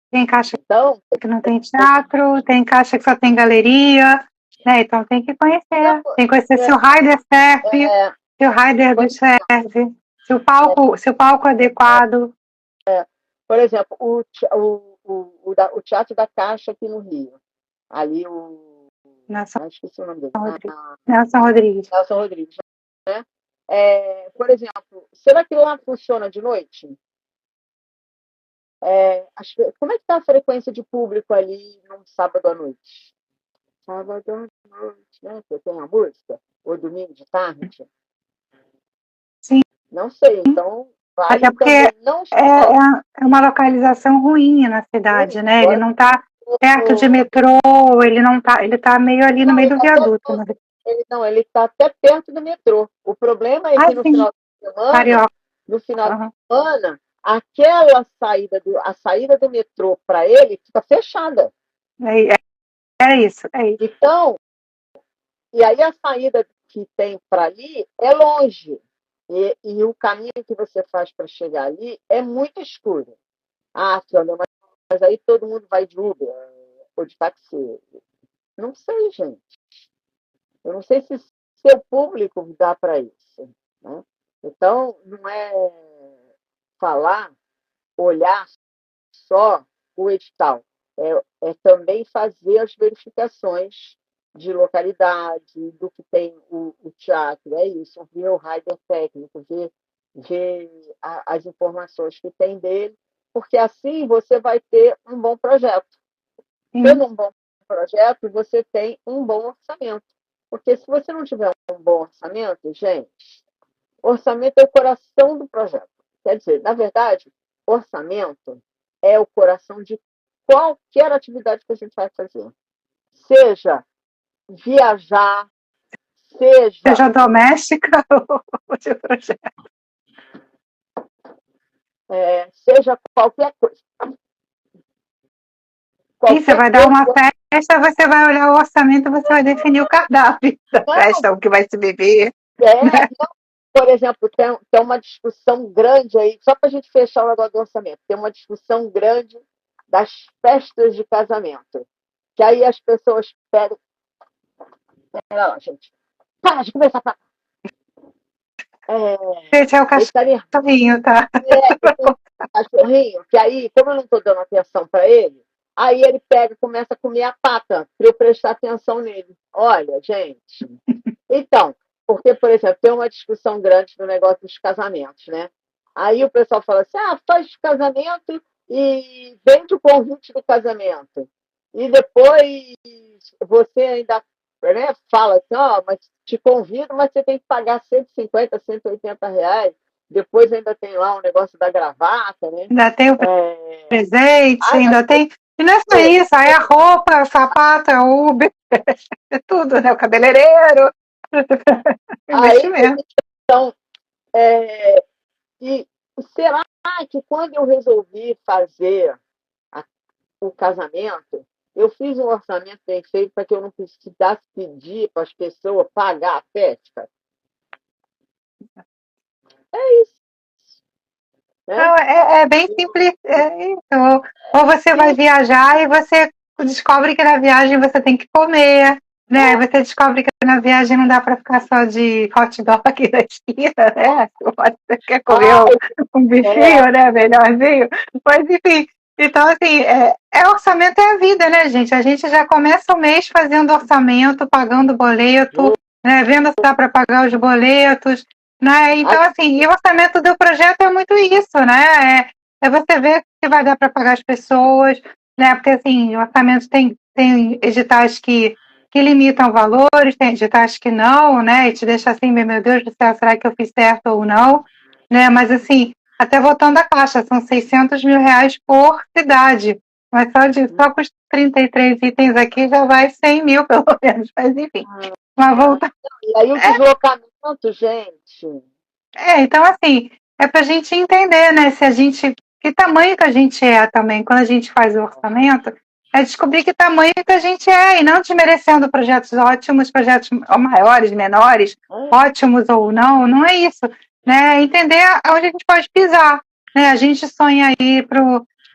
Tem caixa que não tem teatro, tem caixa que só tem galeria, né? Então tem que conhecer. Tem que conhecer se o rider serve, se o rider não serve, se o palco é adequado. Por exemplo, o Teatro da Caixa aqui no Rio. Ali esqueci o nome dele. Nelson Rodrigues. Nelson Rodrigues. Né? Por exemplo, será que lá funciona de noite? Como é que está a frequência de público ali num sábado à noite? Sábado à noite, né? Que tem a música? Ou domingo de tarde? Sim. Não sei. Então, vale até porque não é uma localização ruim na cidade, né? Ele não está perto de metrô, ele está meio ali no meio do viaduto. Ele está até perto do metrô. O problema é que no final de semana, aquela a saída do metrô para ele fica fechada. É isso. Então, e aí a saída que tem para ali é longe. E o caminho que você faz para chegar ali é muito escuro. Fiona, mas aí todo mundo vai de Uber ou de táxi. Não sei, gente. Eu não sei se seu público dá para isso. Né? Então, não é olhar só o edital. É também fazer as verificações de localidade, do que tem o teatro, é isso, ver o rider técnico, ver as informações que tem dele, porque assim você vai ter um bom projeto. Tendo um bom projeto, você tem um bom orçamento. Porque se você não tiver um bom orçamento, gente, orçamento é o coração do projeto. Quer dizer, na verdade, orçamento é o coração de qualquer atividade que a gente vai fazer. Seja viajar, seja doméstica ou de projeto. Seja qualquer coisa. Você vai dar uma festa, você vai olhar o orçamento, você vai definir o cardápio da festa, o que vai se beber. Por exemplo, tem uma discussão grande aí, só para a gente fechar o negócio do orçamento, tem uma discussão grande das festas de casamento. Que aí as pessoas pedem. Não, gente. Para de começar pra. Gente, é o cachorrinho, tá? O cachorrinho, que aí, como eu não estou dando atenção para ele, aí ele pega e começa a comer a pata para eu prestar atenção nele. Olha, gente. Então, porque, por exemplo, tem uma discussão grande no negócio dos casamentos, né? Aí o pessoal fala assim, faz casamento e vende o convite do casamento. E depois você ainda fala assim, mas te convido, mas você tem que pagar 150, 180 reais. Depois ainda tem lá o negócio da gravata, né? Ainda tem o presente, ainda tem E não é só isso, aí a roupa, o sapato, é o Uber, é tudo, né? O cabeleireiro, Aí, investimento. então, e será que quando eu resolvi fazer o casamento, eu fiz um orçamento bem feito para que eu não precisasse pedir para as pessoas pagar a festa? É isso, né? Não, é bem simples. É isso. Ou você vai Sim. viajar e você descobre que na viagem você tem que comer, né? Você descobre que na viagem não dá para ficar só de hot dog aqui da esquina, né? Você quer comer Ah, um é, bichinho, né? Melhorzinho. Mas enfim. Então, assim, orçamento é a vida, né, gente? A gente já começa o mês fazendo orçamento, pagando boleto, né? Vendo se dá para pagar os boletos, né? Então, assim, e o orçamento do projeto é muito isso, né? É você ver se vai dar para pagar as pessoas, né? Porque, assim, o orçamento tem editais que limitam valores, tem editais que não, né? E te deixa assim, meu Deus do céu, será que eu fiz certo ou não? Né? Mas, assim, até voltando à caixa, são 600 mil reais por cidade. Mas só com os 33 itens aqui já vai 100 mil, pelo menos. Mas, enfim. Mas voltando. e aí o deslocamento, gente. Então assim, é para a gente entender, né, se a gente, que tamanho que a gente é também, quando a gente faz o orçamento, é descobrir que tamanho que a gente é, e não desmerecendo projetos ótimos, projetos maiores, menores, ótimos ou não é isso, né, é entender onde a gente pode pisar, né, a gente sonha ir para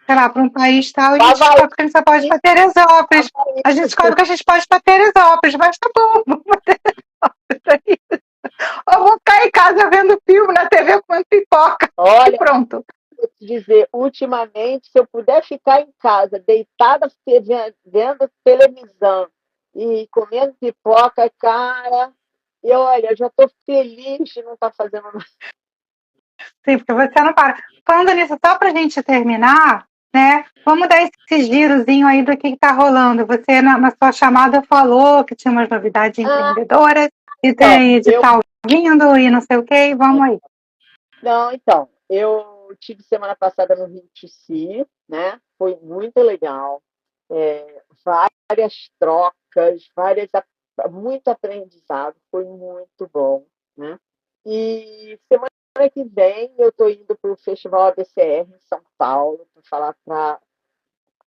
sei lá, para um país tal, e a gente descobre que a gente só pode ir para Teresópolis, a gente descobre que a gente pode ir para Teresópolis, mas tá bom, vamos para Teresópolis. Ou vou ficar em casa vendo filme na TV com pipoca. Olha, E pronto. vou te dizer, ultimamente, se eu puder ficar em casa, deitada, vendo televisão e comendo pipoca, cara, e olha, eu já estou feliz de não estar fazendo nada. Sim, porque você não para. Falando nisso, só para a gente terminar, né? Vamos dar esse girozinho aí do que está rolando. Você, na sua chamada, falou que tinha umas novidades empreendedoras, e Então, tem edital vindo e não sei o quê. Vamos aí. não, então, eu tive semana passada no Rio de Si, né? Foi muito legal. Várias trocas, muito aprendizado, foi muito bom, né? E semana que vem eu estou indo para o Festival ABCR em São Paulo para falar para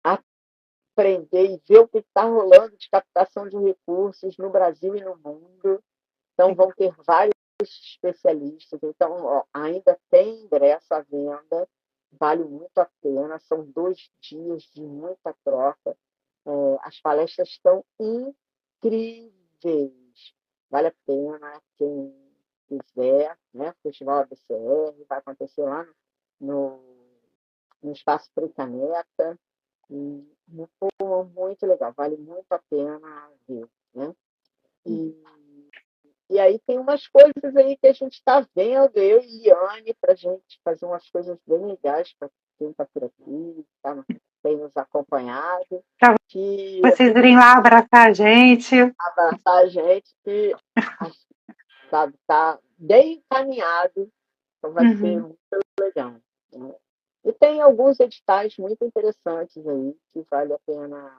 aprender e ver o que está rolando de captação de recursos no Brasil e no mundo. Então vão ter vários especialistas. Então ainda tem ingresso à venda, vale muito a pena. São 2 dias de muita troca. As palestras estão incríveis. Vale a pena quem quiser, né? Festival ABCR vai acontecer lá no Espaço Precaneta. E muito legal, vale muito a pena ver, né? E aí tem umas coisas aí que a gente está vendo, eu e Liane, para a gente fazer umas coisas bem legais para quem está por aqui, tem nos acompanhado, Para que vocês irem lá abraçar a gente. abraçar a gente, que está bem encaminhado, então vai ser muito legal, né? E tem alguns editais muito interessantes aí que vale a pena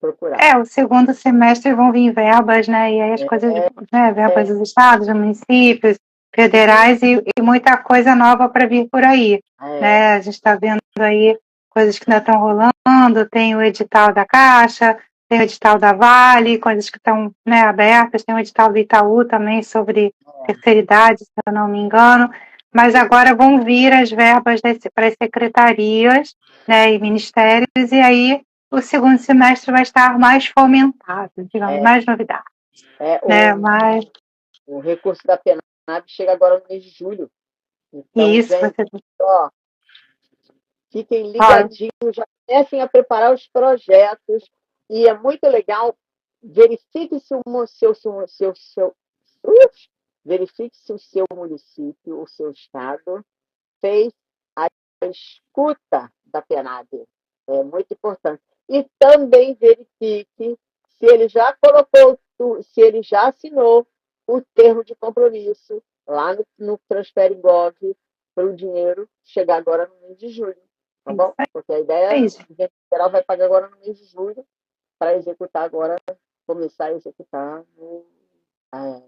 procurar. O segundo semestre vão vir verbas, né? E aí as coisas, né? Verbas dos estados, dos municípios, federais e muita coisa nova para vir por aí, né? A gente está vendo aí coisas que ainda estão rolando, tem o edital da Caixa, tem o edital da Vale, coisas que estão, né, abertas, tem o edital do Itaú também sobre terceira idade, se eu não me engano, mas agora vão vir as verbas para as secretarias, né, e ministérios, e aí o segundo semestre vai estar mais fomentado, digamos, mais novidades. Né? O recurso da PENAB chega agora no mês de julho. Então, Isso, gente, fiquem ligadinhos, já comecem a preparar os projetos. E é muito legal. Verifique se verifique se o seu município, o seu estado, fez a escuta da PENAB. É muito importante. E também verifique se ele já colocou, se ele já assinou o termo de compromisso lá no Transfere Gov para o dinheiro chegar agora no mês de julho. Tá bom? Porque a ideia é Federal vai pagar agora no mês de julho para executar agora, começar a executar, né,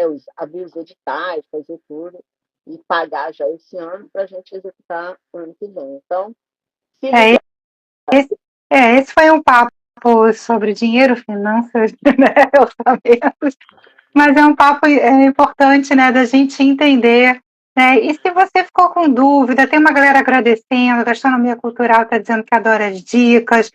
os avisos editais, fazer tudo, e pagar já esse ano para a gente executar o ano que vem. Então, se liga. Esse foi um papo sobre dinheiro, finanças, né, orçamentos, mas é um papo importante, né, da gente entender, né, e se você ficou com dúvida, tem uma galera agradecendo, a Gastronomia Cultural está dizendo que adora as dicas,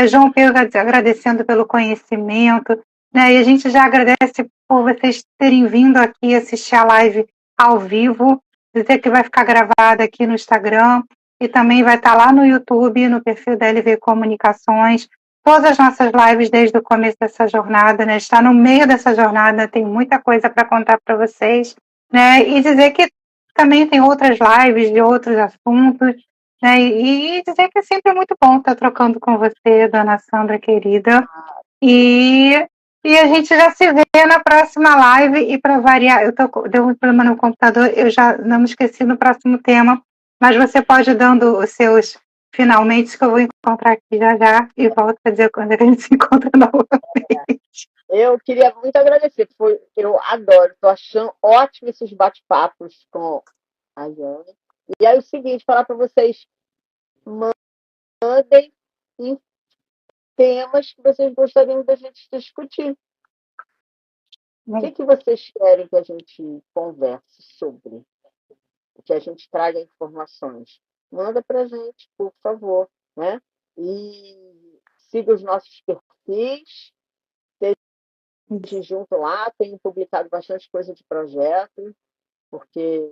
João Pedro agradecendo pelo conhecimento, né, e a gente já agradece por vocês terem vindo aqui assistir a live ao vivo, dizer que vai ficar gravada aqui no Instagram, e também vai estar lá no YouTube, no perfil da LV Comunicações, todas as nossas lives desde o começo dessa jornada, né? Está no meio dessa jornada, tem muita coisa para contar para vocês, né? E dizer que também tem outras lives de outros assuntos, né? E dizer que é sempre muito bom estar trocando com você, dona Sandra querida. E a gente já se vê na próxima live. E para variar, deu um problema no computador, eu já não me esqueci no próximo tema. Mas você pode ir dando os seus finalmente, que eu vou encontrar aqui já e volto a dizer quando a gente se encontra novamente. Eu queria muito agradecer, eu adoro, estou achando ótimo esses bate-papos com a Jane. E aí o seguinte, falar para vocês, mandem temas que vocês gostariam da gente discutir. O que vocês querem que a gente converse sobre? Que a gente traga informações. Manda para a gente, por favor, né? E siga os nossos perfis, esteja junto lá, tenho publicado bastante coisa de projeto, porque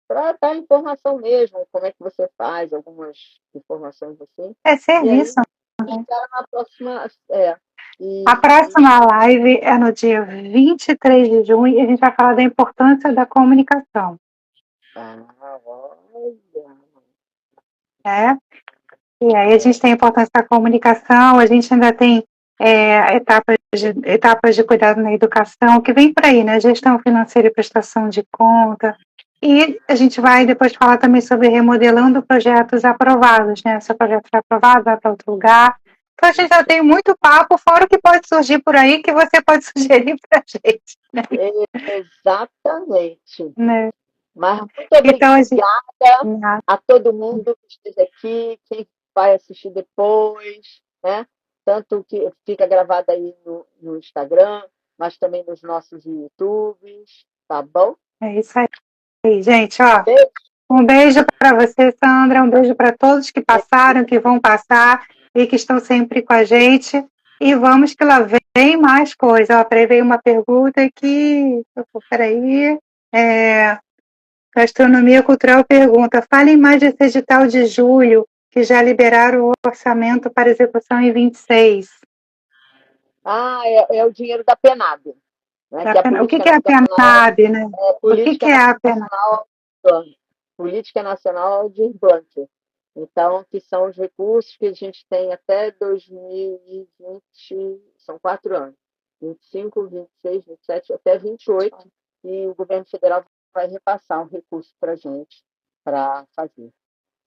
para dar informação mesmo, como é que você faz, algumas informações assim. É serviço. E aí, na próxima. A próxima live é no dia 23 de junho e a gente vai falar da importância da comunicação. Olha. E aí a gente tem a importância da comunicação, a gente ainda tem etapas de cuidado na educação, que vem por aí, né? Gestão financeira e prestação de conta. E a gente vai depois falar também sobre remodelando projetos aprovados, né? Se o projeto foi aprovado, vai para outro lugar. Então a gente já tem muito papo, fora o que pode surgir por aí, que você pode sugerir para a gente. Né? Exatamente. Né? Mas muito obrigada então, a todo mundo que esteve aqui, quem vai assistir depois, né? Tanto que fica gravado aí no Instagram, mas também nos nossos YouTubes, tá bom? É isso aí, gente, ó. Beijo. Um beijo para você, Sandra, um beijo para todos que passaram, que vão passar e que estão sempre com a gente. E vamos que lá vem mais coisa. Ó, veio uma pergunta aqui, peraí. Gastronomia Cultural pergunta: falem mais desse edital de julho, que já liberaram o orçamento para execução em 26. É o dinheiro da PENAB. Né? O que é a PENAB? Né? O que é a PENAB? Política Nacional de Blanc. Então, que são os recursos que a gente tem até 2020, são 4 anos, 25, 26, 27, até 28, e o governo federal vai repassar um recurso para a gente para fazer.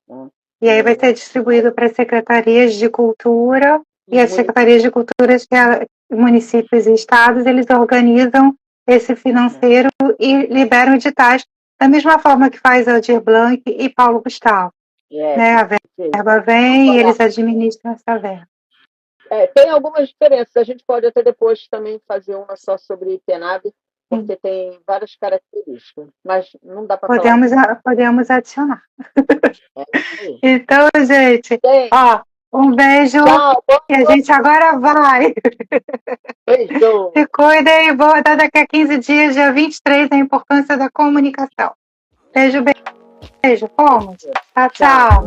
Né? E aí vai ser distribuído para as secretarias de cultura, e as secretarias de cultura de municípios e estados, eles organizam esse financeiro e liberam editais, da mesma forma que faz Aldir Blanc e Paulo Gustavo. Né? A verba vem e eles administram essa verba. Tem algumas diferenças. A gente pode até depois também fazer uma só sobre PENAB, porque tem várias características, mas não dá para falar. Podemos adicionar. Então, gente, ó, um beijo. Tchau, e a gente agora vai. Beijo. Se cuidem e vou dar daqui a 15 dias, dia 23, a importância da comunicação. Beijo, beijo. Fomos. Tchau, tchau.